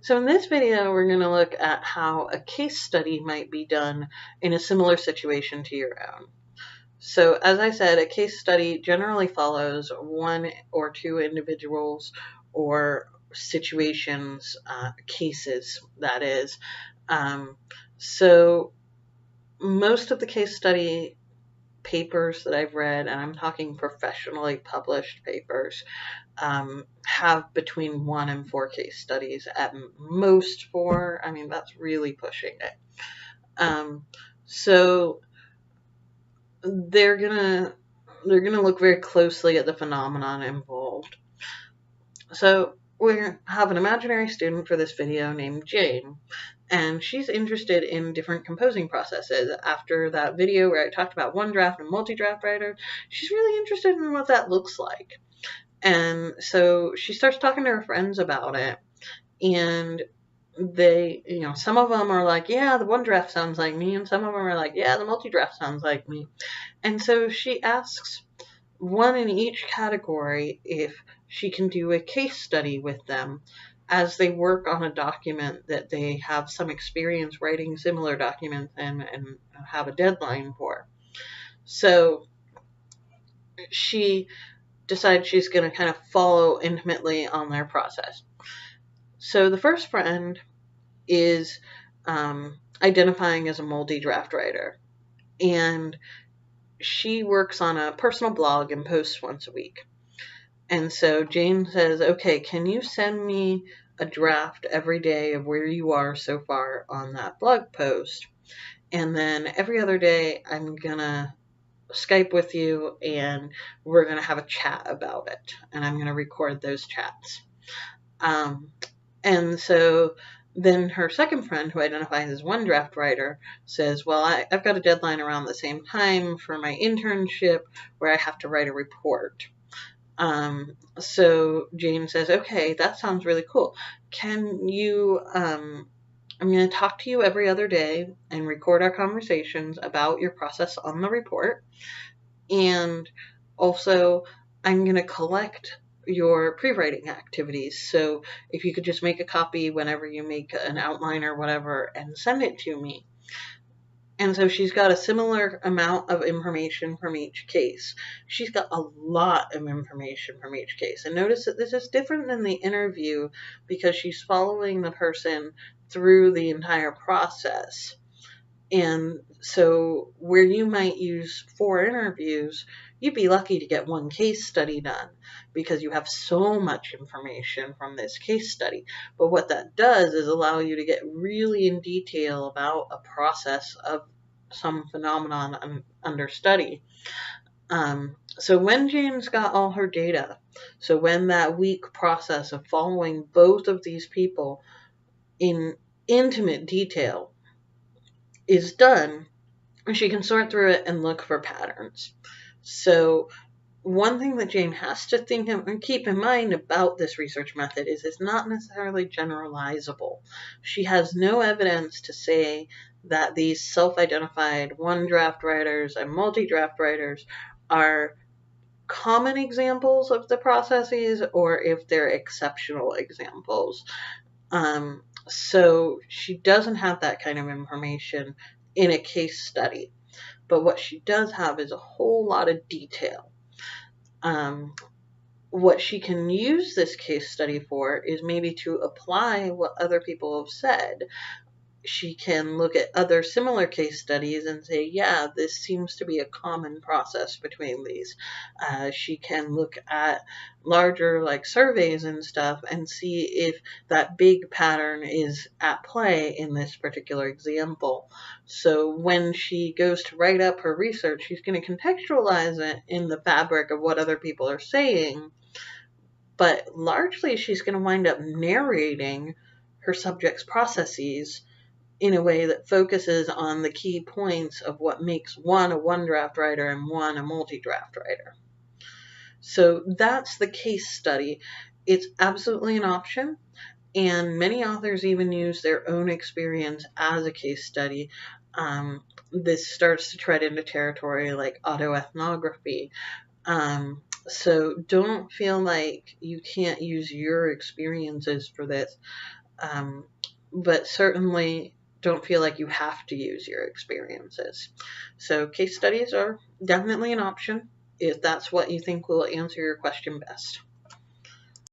So in this video, we're going to look at how a case study might be done in a similar situation to your own. So as I said, a case study generally follows one or two individuals or situations, cases, that is. So most of the case study papers that I've read, and I'm talking professionally published papers, have between 1 and 4 case studies, at most 4. I mean, that's really pushing it. So they're gonna look very closely at the phenomenon involved. So we have an imaginary student for this video named Jane, and she's interested in different composing processes. After that video where I talked about one draft and multi-draft writer, she's really interested in what that looks like. And so she starts talking to her friends about it, and they, some of them are like, yeah, the one draft sounds like me, and some of them are like, yeah, the multi-draft sounds like me. And so she asks one in each category if she can do a case study with them as they work on a document that they have some experience writing similar documents in and have a deadline for. So she decides she's going to kind of follow intimately on their process. So the first friend is identifying as a multi-draft writer, and she works on a personal blog and posts once a week. And so Jane says, okay, can you send me a draft every day of where you are so far on that blog post? And then every other day I'm gonna Skype with you and we're gonna have a chat about it, and I'm gonna record those chats. And so then her second friend, who identifies as one draft writer, says, well, I've got a deadline around the same time for my internship where I have to write a report. So Jane says, okay, that sounds really cool. Can you, I'm going to talk to you every other day and record our conversations about your process on the report. And also, I'm going to collect your pre-writing activities. So if you could just make a copy whenever you make an outline or whatever and send it to me. And so she's got a similar amount of information from each case. She's got a lot of information from each case. And notice that this is different than the interview because she's following the person through the entire process. And so where you might use 4 interviews, you'd be lucky to get 1 case study done because you have so much information from this case study. But what that does is allow you to get really in detail about a process of some phenomenon under study. So when Jane's got all her data, so when that week process of following both of these people in intimate detail is done, she can sort through it and look for patterns. So one thing that Jane has to think and keep in mind about this research method is it's not necessarily generalizable. She has no evidence to say that these self-identified one draft writers and multi-draft writers are common examples of the processes or if they're exceptional examples. So she doesn't have that kind of information in a case study. But what she does have is a whole lot of detail. What she can use this case study for is maybe to apply what other people have said. She can look at other similar case studies and say, yeah, this seems to be a common process between these. She can look at larger surveys and stuff and see if that big pattern is at play in this particular example. So when she goes to write up her research, she's going to contextualize it in the fabric of what other people are saying, but largely she's going to wind up narrating her subject's processes in a way that focuses on the key points of what makes one a one draft writer and one a multi-draft writer. So that's the case study. It's absolutely an option, and many authors even use their own experience as a case study. This starts to tread into territory like autoethnography. So don't feel like you can't use your experiences for this, um, but certainly don't feel like you have to use your experiences. So case studies are definitely an option if that's what you think will answer your question best.